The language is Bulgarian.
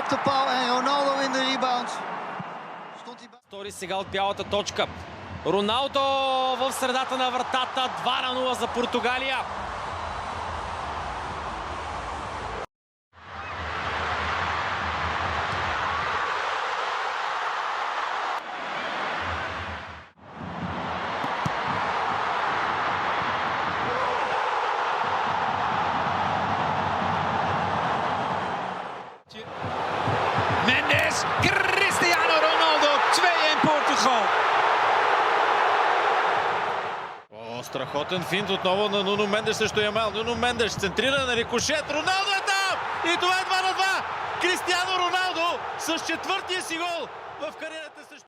op de paal en Ronaldo in de rebound. Стори сега от бялата точка. Роналдо в средата на вратата. 2-0 за Португалия. Mendes, Cristiano Ronaldo, 2-1 Portugal. Страхотен финт отново на Нуно Мендеш срещу Ямал. Нуно Мендеш центрира на рикошет. Роналдо е там! И това е 2-2! Кристиано Роналдо с четвъртия си гол в кариерата.